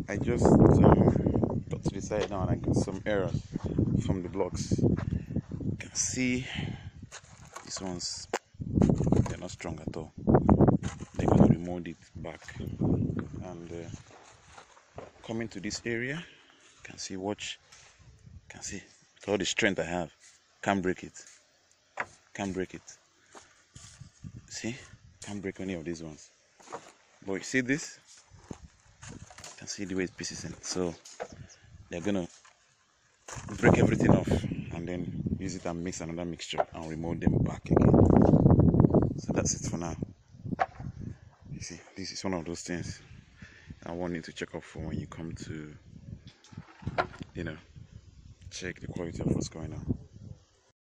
I just got to the side now and I got some errors from the blocks. You can see these ones, they're not strong at all. They're going to remold it back. And coming to this area, you can see, watch, you can see all the strength I have. Can't break it. Can't break it. See? Can't break any of these ones. But you see this? You can see the way it pieces in. So they're gonna break everything off and then use it and mix another mixture and remold them back again. So that's it for now. You see, this is one of those things I want you to check up for when you come to, check the quality of what's going on.